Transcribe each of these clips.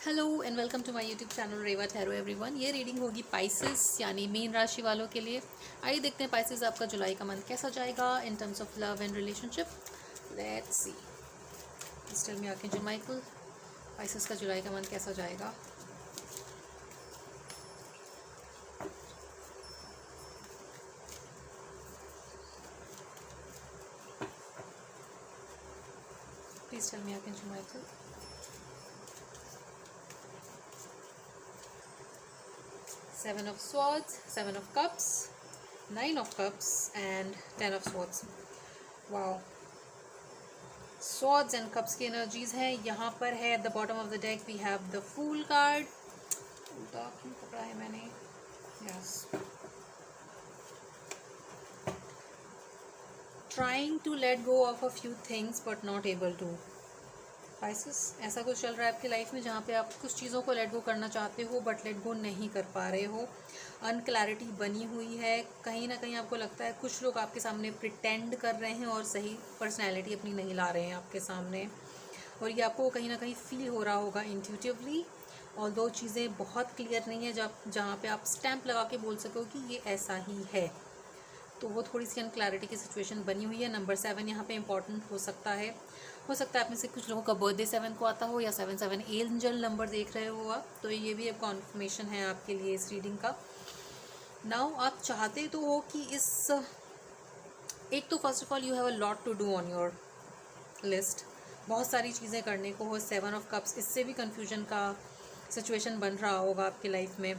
Hello and welcome to my YouTube channel Reva tarot everyone. ये reading होगी Pisces यानी मीन राशि वालों के लिए। आइए देखते हैं पाइसेस आपका जुलाई का मंथ कैसा जाएगा in terms of love and relationship. Let's see. Please tell me archangel Michael, Pisces का जुलाई का मंथ कैसा जाएगा। Please tell me archangel Michael. Seven of Swords, Seven of Cups, Nine of Cups and Ten of Swords. Wow. Swords and Cups की energies हैं। यहाँ पर है at the bottom of the deck we have the Fool card. उल्टा क्यों पकड़ा है मैंने? Yes. Trying to let go of a few things but not able to. Pisces, ऐसा कुछ चल रहा है आपकी लाइफ में जहाँ पे आप कुछ चीज़ों को लेट गो करना चाहते हो बट लेट गो नहीं कर पा रहे हो। अनक्लैरिटी बनी हुई है। कहीं ना कहीं आपको लगता है कुछ लोग आपके सामने प्रिटेंड कर रहे हैं और सही पर्सनैलिटी अपनी नहीं ला रहे हैं आपके सामने, और ये आपको कहीं ना कहीं फील हो रहा होगा इंट्यूटिवली। और दो चीज़ें बहुत क्लियर नहीं है जहाँ पे आप स्टैंप लगा के बोल सको कि ये ऐसा ही है, तो वो थोड़ी सी अनक्लैरिटी की सिचुएशन बनी हुई है। नंबर 7 यहाँ पे इंपॉर्टेंट हो सकता है आप में से कुछ लोगों का बर्थडे 7 को आता हो या 7 एंजल नंबर देख रहे हो आप, तो ये भी एक कॉन्फर्मेशन है आपके लिए इस रीडिंग का। नाउ आप चाहते तो हो कि इस एक तो first of all you have a lot to do on your list, बहुत सारी चीज़ें करने को हो। 7 ऑफ कप्स, इससे भी कन्फ्यूजन का सिचुएशन बन रहा होगा आपकी लाइफ में।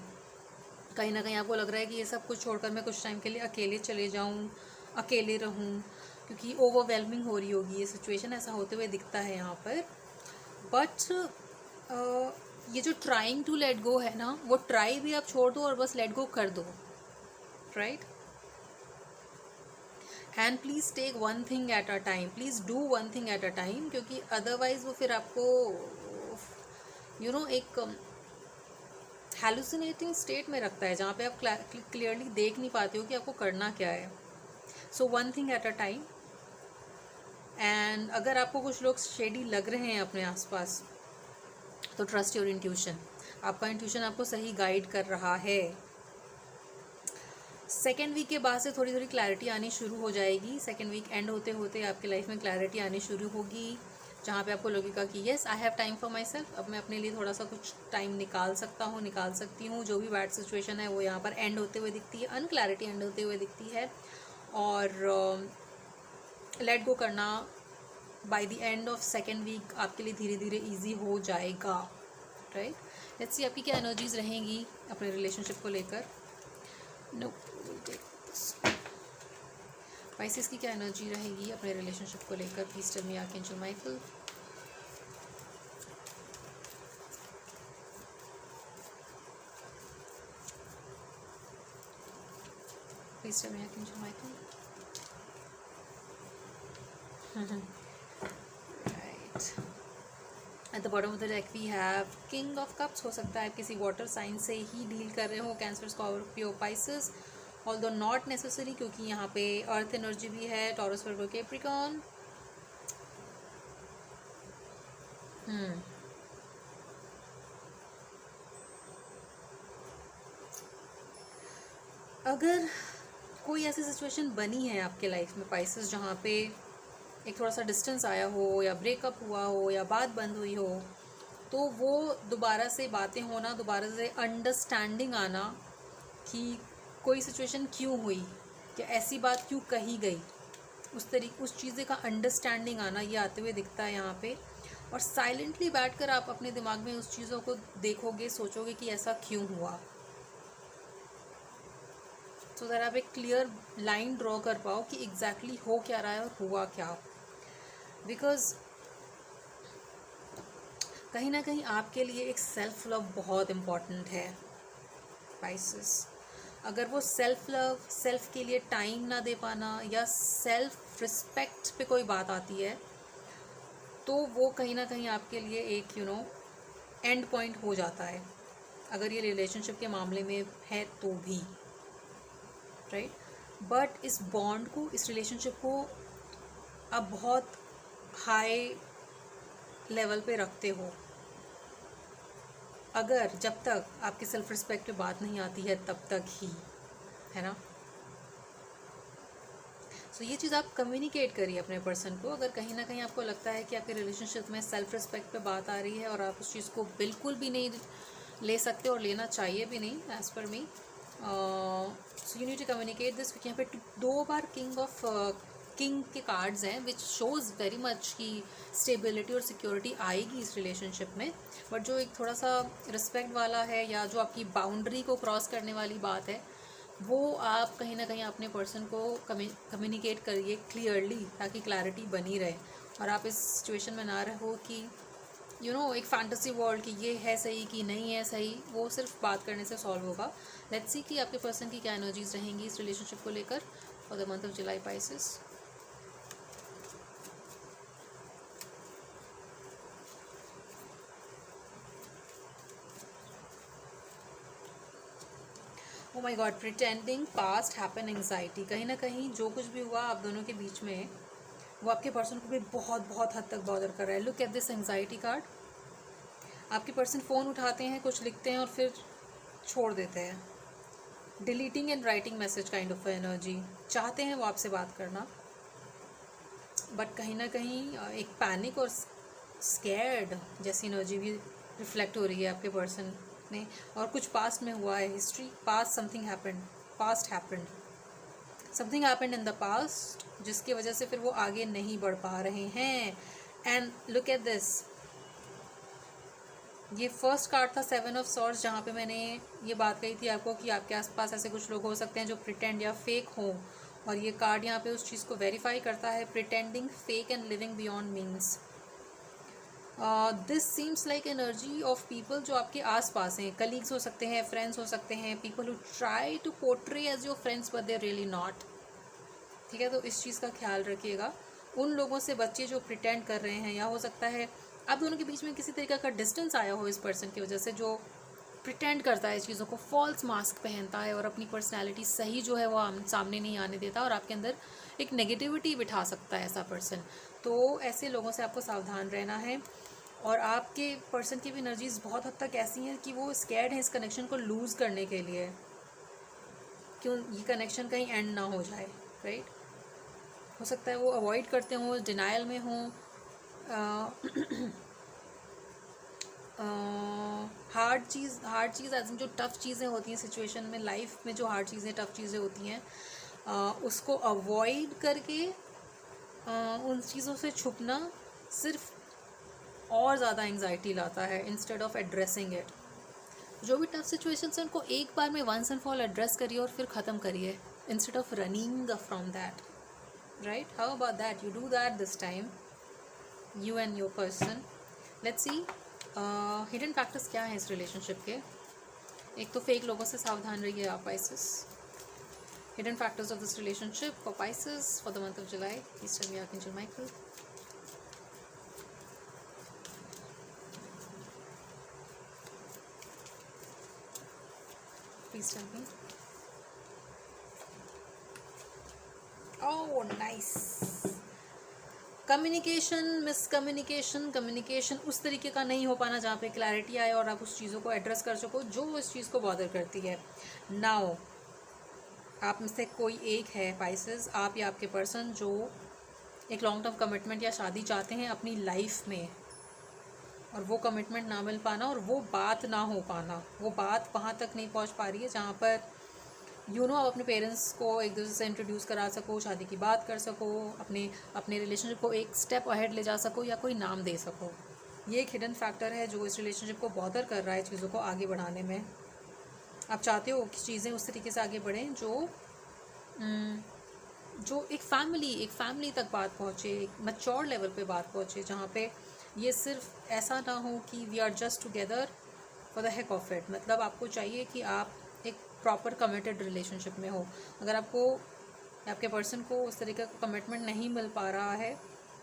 कहीं ना कहीं आपको लग रहा है कि ये सब कुछ छोड़कर मैं कुछ टाइम के लिए अकेले चले जाऊँ, अकेले रहूँ, क्योंकि ओवरवेलमिंग हो रही होगी ये सिचुएशन, ऐसा होते हुए दिखता है यहाँ पर। बट ये जो ट्राइंग टू लेट गो है ना, वो ट्राई भी आप छोड़ दो और बस लेट गो कर दो, right. And please take one thing at a time, please do one thing at a time, क्योंकि अदरवाइज़ वो फिर आपको एक हैलुसिनेटिंग स्टेट में रखता है जहाँ पे आप क्लियरली देख नहीं पाते हो कि आपको करना क्या है। So one thing at a time. And अगर आपको कुछ लोग शेडी लग रहे हैं अपने आसपास, तो ट्रस्ट योर इंट्यूशन। आपका इंट्यूशन आपको सही गाइड कर रहा है। सेकेंड वीक के बाद से थोड़ी थोड़ी क्लैरिटी आनी शुरू हो जाएगी। सेकेंड वीक एंड होते होते आपकी लाइफ में क्लैरिटी आनी शुरू होगी, जहाँ पे आपको लगेगा कि yes I have time for my self, अब मैं अपने लिए थोड़ा सा कुछ टाइम निकाल सकती हूँ। जो भी बैड सिचुएशन है वो यहाँ पर एंड होते हुए दिखती है, अनक्लैरिटी एंड होते हुए दिखती है, और लेट गो करना by the end of second week आपके लिए धीरे धीरे ईजी हो जाएगा, राइट। लेट्स सी आपकी क्या एनर्जीज रहेंगी अपने रिलेशनशिप को लेकर। नो, पाइसेस की क्या एनर्जी रहेगी अपने रिलेशनशिप को लेकर। Please tell me archangel Michael. Please tell me archangel Michael. Right, at the bottom of the deck we have king of cups. हो सकता है किसी वाटर साइन से ही डील कर रहे हो, cancer, Scorpio, Pisces, although not necessary, क्योंकि यहाँ पे अर्थ एनर्जी भी है, टॉरस, वर्गो, कैप्रिकॉर्न। अगर कोई ऐसी सिचुएशन बनी है आपके लाइफ में पाइसेस, जहाँ पे एक थोड़ा सा डिस्टेंस आया हो या ब्रेकअप हुआ हो या बात बंद हुई हो, तो वो दोबारा से बातें होना, दोबारा से अंडरस्टैंडिंग आना कि कोई सिचुएशन क्यों हुई या ऐसी बात क्यों कही गई, उस चीज़ का अंडरस्टैंडिंग आना, ये आते हुए दिखता है यहाँ पे। और साइलेंटली बैठकर आप अपने दिमाग में उस चीज़ों को देखोगे, सोचोगे कि ऐसा क्यों हुआ, सो दैट आप एक क्लियर लाइन ड्रॉ कर पाओ कि एग्जैक्टली हो क्या रहा है और हुआ क्या। बिकॉज कहीं ना कहीं आपके लिए एक सेल्फ लव बहुत इम्पॉर्टेंट है पाइसेस। अगर वो सेल्फ लव, सेल्फ के लिए टाइम ना दे पाना या सेल्फ रिस्पेक्ट पे कोई बात आती है, तो वो कहीं ना कहीं आपके लिए एक एंड पॉइंट हो जाता है, अगर ये रिलेशनशिप के मामले में है तो भी, राइट। बट इस बॉन्ड को, इस रिलेशनशिप को आप बहुत हाई लेवल पे रखते हो, अगर जब तक आपके सेल्फ रिस्पेक्ट पे बात नहीं आती है तब तक ही, है ना। सो ये चीज़ आप कम्युनिकेट करिए अपने पर्सन को। अगर कहीं ना कहीं आपको लगता है कि आपके रिलेशनशिप में सेल्फ रिस्पेक्ट पे बात आ रही है और आप उस चीज़ को बिल्कुल भी नहीं ले सकते और लेना चाहिए भी नहीं, as per me, so you need to communicate this. क्योंकि यहाँ पे 2 बार किंग के कार्ड्स हैं, विच शोज़ वेरी मच कि स्टेबिलिटी और सिक्योरिटी आएगी इस रिलेशनशिप में। बट जो एक थोड़ा सा रिस्पेक्ट वाला है या जो आपकी बाउंड्री को क्रॉस करने वाली बात है, वो आप कहीं ना कहीं अपने पर्सन को कम्युनिकेट करिए क्लियरली, ताकि क्लैरिटी बनी रहे और आप इस सिचुएशन में ना रहो कि एक फैंटेसी वर्ल्ड कि ये है सही कि नहीं है सही। वो सिर्फ बात करने से सॉल्व होगा। लेट्स सी कि आपके पर्सन की क्या एनर्जीज रहेंगी इस रिलेशनशिप को लेकर for the month of July Pisces. Oh my God, pretending, past, happen, anxiety. कहीं ना कहीं जो कुछ भी हुआ आप दोनों के बीच में, वो आपके पर्सन को भी बहुत बहुत हद तक बॉदर कर रहा है। Look at this anxiety card. आपके पर्सन फ़ोन उठाते हैं, कुछ लिखते हैं और फिर छोड़ देते हैं। Deleting and writing message kind of energy. चाहते हैं वो आपसे बात करना, बट कहीं ना कहीं एक पैनिक और स्कैर्ड जैसी एनर्जी भी रिफ्लेक्ट हो रही है आपके पर्सन में। और कुछ पास्ट में हुआ है, history, past, something happened in the past, जिसकी वजह से फिर वो आगे नहीं बढ़ पा रहे हैं। एंड लुक एट दिस, ये फर्स्ट कार्ड था 7 ऑफ सॉर्ड्स, जहाँ पे मैंने ये बात कही थी आपको कि आपके आसपास ऐसे कुछ लोग हो सकते हैं जो प्रिटेंड या फेक हों। और ये कार्ड यहाँ पे उस चीज़ को वेरीफाई करता है, pretending, fake and living beyond means. This seems like energy of people जो आपके आसपास हैं। कलीग्स हो सकते हैं, फ्रेंड्स हो सकते हैं, people who try to portray as your friends but they really not. ठीक है, तो इस चीज़ का ख्याल रखिएगा। उन लोगों से बच्चे जो प्रिटेंड कर रहे हैं, या हो सकता है आप दोनों के बीच में किसी तरीके का डिस्टेंस आया हो इस पर्सन की वजह से, जो प्रिटेंड करता है चीज़ों को, फॉल्स मास्क पहनता है और अपनी पर्सनैलिटी सही जो है वो सामने नहीं आने देता और आपके अंदर एक नेगेटिविटी बिठा सकता है ऐसा पर्सन। तो ऐसे लोगों से आपको सावधान रहना है। और आपके पर्सन की भी एनर्जीज बहुत हद तक ऐसी हैं कि वो स्कैर्ड हैं इस कनेक्शन को लूज़ करने के लिए, क्यों ये कनेक्शन कहीं एंड ना हो जाए, राइट। हो सकता है वो अवॉइड करते हों, डिनाइल में हों, हार्ड चीज़ एज जो टफ़ चीज़ें होती हैं सिचुएशन में, लाइफ में जो हार्ड चीज़ें, टफ़ चीज़ें होती हैं, उसको अवॉइड करके उन चीज़ों से छुपना सिर्फ और ज़्यादा एंग्जाइटी लाता है इंस्टेड ऑफ एड्रेसिंग इट। जो भी टफ सिचुएशंस हैं उनको एक बार में once and for all address करिए और फिर ख़त्म करिए, instead of running from that, right. How about that you do that this time, you and your person. Let's see hidden factors क्या हैं इस रिलेशनशिप के। एक तो फेक लोगों से सावधान रहिए आप Pisces. Hidden factors of this relationship for Pisces for the month of July, please tell me archangel Michael. Please tell me. Oh, nice. Communication उस तरीके का नहीं हो पाना जहाँ पे क्लैरिटी आए और आप उस चीज़ों को एड्रेस कर सको जो इस चीज़ को बॉदर करती है। नाउ आप में से कोई एक है पाइसेस, आप या आपके पर्सन, जो एक लॉन्ग टर्म कमिटमेंट या शादी चाहते हैं अपनी लाइफ में, और वो कमिटमेंट ना मिल पाना और वो बात ना हो पाना, वो बात वहाँ तक नहीं पहुँच पा रही है जहाँ पर आप अपने पेरेंट्स को एक दूसरे से इंट्रोड्यूस करा सको, शादी की बात कर सको, अपने रिलेशनशिप को एक स्टेप अहेड ले जा सको या कोई नाम दे सको। ये एक हिडन फैक्टर है जो इस रिलेशनशिप को बॉदर कर रहा है चीज़ों को आगे बढ़ाने में। आप चाहते हो कि चीज़ें उस तरीके से आगे बढ़ें जो एक फैमिली तक बात पहुँचे, एक मैच्योर लेवल पे बात पहुँचे, जहाँ पे ये सिर्फ ऐसा ना हो कि we are just together for the heck of it. मतलब आपको चाहिए कि आप एक प्रॉपर कमिटेड रिलेशनशिप में हो। अगर आपको आपके पर्सन को उस तरीके का कमिटमेंट नहीं मिल पा रहा है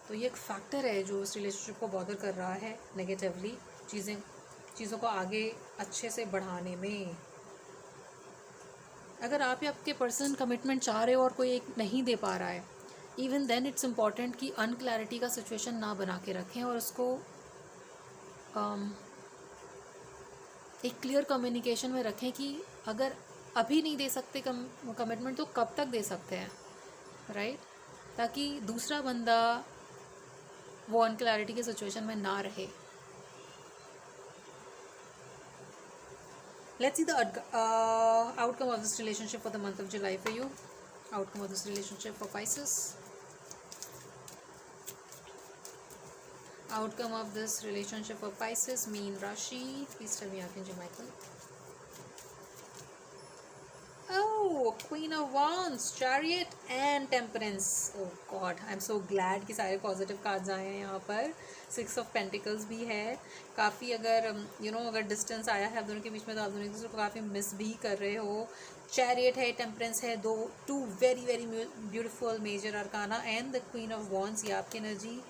तो ये एक फैक्टर है जो इस रिलेशनशिप को बॉदर कर रहा है नेगेटिवली, चीज़ों को आगे अच्छे से बढ़ाने में। अगर आप या आपके पर्सन कमिटमेंट चाह रहे हो और कोई एक नहीं दे पा रहा है, इवन देन इट्स इम्पॉर्टेंट कि अनक्लैरिटी का सिचुएशन ना बना के रखें और उसको एक क्लियर कम्युनिकेशन में रखें कि अगर अभी नहीं दे सकते कमिटमेंट तो कब तक दे सकते हैं, राइट, ताकि दूसरा बंदा वो अनक्लैरिटी की सिचुएशन में ना रहे. Let's see the outcome of this relationship for the month of July for you. Outcome of this relationship for Pisces. Outcome of this relationship for Pisces, Meen Rashi. Please tell me, Archangel Michael. Oh, Queen of Wands, Chariot and Temperance. Oh God, I'm so glad कि सारे positive cards आए हैं यहाँ पर. 6 of Pentacles भी है. काफ़ी अगर अगर डिस्टेंस आया है आप दोनों के बीच में तो आप दोनों एक दूसरे को काफ़ी मिस भी कर रहे हो. Chariot है, Temperance है, two very very beautiful major arcana and the queen of wands. ये आपकी एनर्जी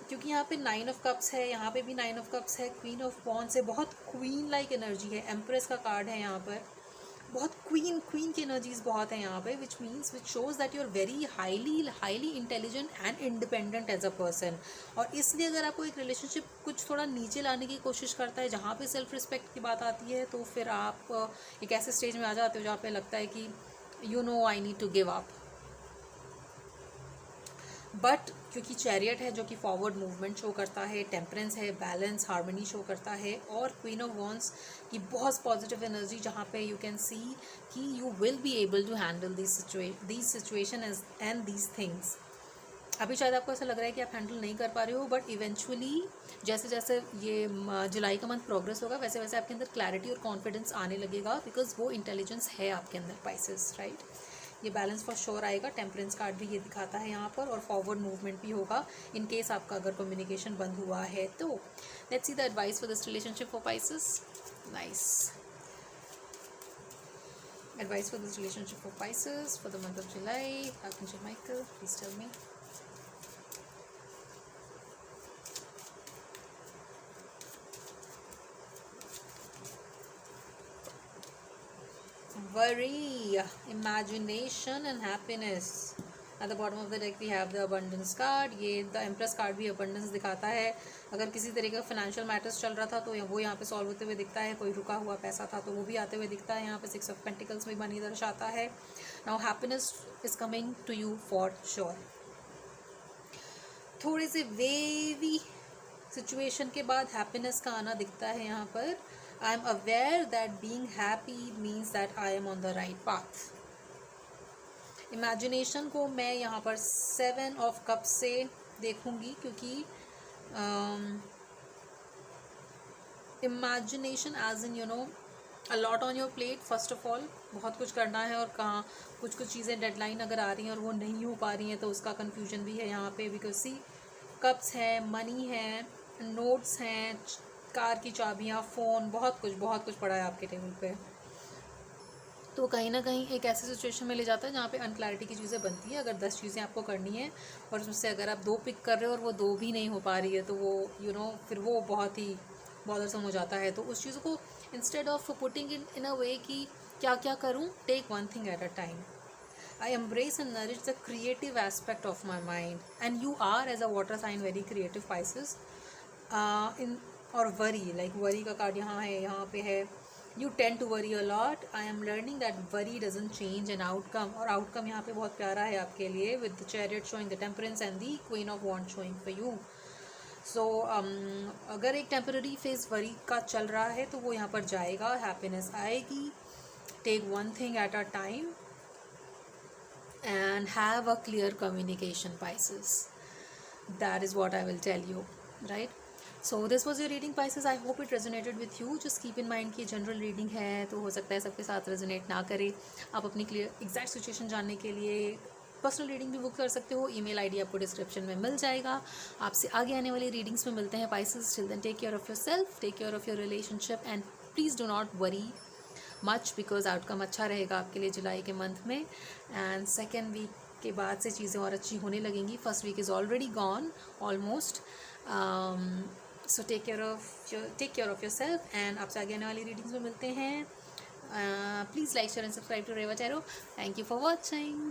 क्योंकि यहाँ पे 9 of Cups है, यहाँ पे भी 9 of Cups है, क्वीन ऑफ वॉन्ड्स है, बहुत क्वीन लाइक एनर्जी है. एम्प्रेस का कार्ड है यहाँ पर, बहुत क्वीन की एनर्जीज बहुत है यहाँ पे, which shows that you are very highly intelligent and independent as a person. और इसलिए अगर आपको एक रिलेशनशिप कुछ थोड़ा नीचे लाने की कोशिश करता है जहाँ पे सेल्फ रिस्पेक्ट की बात आती है तो फिर आप एक ऐसे स्टेज में आ जाते हो जहाँ पे लगता है कि I need to give up. But क्योंकि चैरियट है जो कि फॉरवर्ड मूवमेंट शो करता है, टेम्परेंस है बैलेंस हार्मनी शो करता है, और क्वीन ऑफ वॉन्ड्स की बहुत पॉजिटिव एनर्जी जहाँ पे यू कैन सी कि you will be able to handle this situation and these things. अभी शायद आपको ऐसा लग रहा है कि आप हैंडल नहीं कर पा रहे हो, बट इवेंचुअली जैसे जैसे ये जुलाई का मंथ प्रोग्रेस होगा वैसे वैसे आपके अंदर क्लैरिटी और कॉन्फिडेंस आने लगेगा, बिकॉज वो इंटेलिजेंस है आपके अंदर पाइसेस, राइट. ये बैलेंस फॉर श्योर आएगा. टेम्परेंस कार्ड भी ये दिखाता है यहाँ पर, और फॉरवर्ड मूवमेंट भी होगा इन केस आपका अगर कम्युनिकेशन बंद हुआ है तो. Let's see the advice for this relationship for Pisces. Nice advice for this relationship for Pisces for the month of July. Archangel Michael, please tell me. Worry, imagination and happiness. At the bottom of the deck we have the abundance card. ये the empress card भी abundance दिखाता है. अगर किसी तरीके का financial matters चल रहा था तो वो यहाँ पे solve होते हुए दिखता है. कोई रुका हुआ पैसा था तो वो भी आते हुए दिखता है. यहाँ पे 6 of Pentacles में बनी दर्शाता है. Now happiness is coming to you for sure. थोड़े से wavy situation के बाद happiness का आना दिखता है यहाँ पर. I am aware that being happy means that I am on the right path. Imagination को मैं यहाँ पर 7 of Cups से देखूँगी, क्योंकि imagination as in a lot on your plate first of all. बहुत कुछ करना है और कहाँ कुछ चीज़ें डेडलाइन अगर आ रही हैं और वो नहीं हो पा रही हैं तो उसका कन्फ्यूजन भी है यहाँ पे. बिकॉज सी कप्स है, मनी है, नोट्स हैं, कार की चाबियाँ, फ़ोन, बहुत कुछ पड़ा है आपके टेबल पे. तो कहीं ना कहीं एक ऐसी सिचुएशन में ले जाता है जहाँ पे अनक्लैरिटी की चीज़ें बनती है. अगर 10 चीज़ें आपको करनी है और उसमें से अगर आप 2 पिक कर रहे हो और वो 2 भी नहीं हो पा रही है तो वो फिर वो बहुत ही बॉदरसम हो जाता है. तो उस चीज़ को instead of putting in a way कि क्या करूँ, take one thing at a time. I embrace and nourish the creative aspect of my mind, and you are as a water sign very creative, Pisces. और worry का card यहाँ पे है. You tend to worry a lot. I am learning that worry doesn't change an outcome, और outcome यहाँ पे बहुत प्यारा है आपके लिए, with the chariot showing the temperance and the queen of wands showing for you. So अगर एक temporary phase worry का चल रहा है तो वो यहाँ पर जाएगा, happiness आएगी. Take one thing at a time and have a clear communication, Pisces. That is what I will tell you, right? So this was your reading, Pisces. I hope it resonated with you. Just keep in mind कि general reading है तो हो सकता है सबके साथ resonate ना करे. आप अपनी क्लियर एग्जैक्ट सिचुएशन जानने के लिए पर्सनल रीडिंग भी बुक कर सकते हो. ईमेल आईडी आपको डिस्क्रिप्शन में मिल जाएगा. आपसे आगे आने वाली रीडिंग्स में मिलते हैं, Pisces. Till then, take care of yourself, take care of your relationship, and please do not worry much because outcome अच्छा रहेगा आपके लिए जुलाई के मंथ में. एंड सेकेंड वीक के बाद से चीज़ें और अच्छी होने लगेंगी. First week is already gone almost. So take care of yourself and आपसे आगे आने वाली रीडिंग्स में मिलते हैं. Please like share and subscribe to Reva tarot. Thank you for watching.